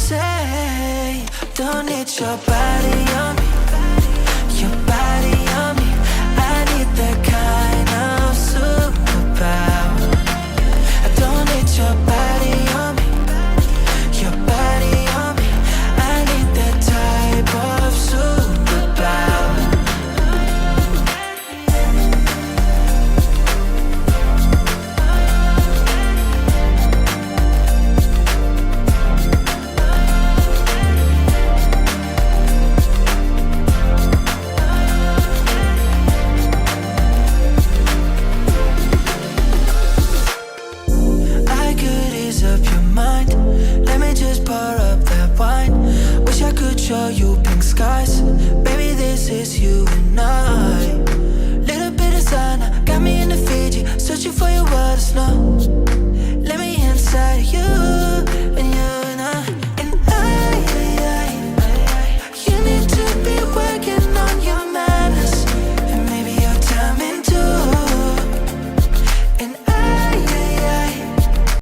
say don't need your body on me, your body on me. I need that kind of superpower. I don't need your body on me, your body on me. I need that type of superpower. I could ease up your mind. Let me just pour up that wine. Wish I could show you pink skies. Baby, this is you and I. Little bit of sun got me in the Fiji, searching for your water snow.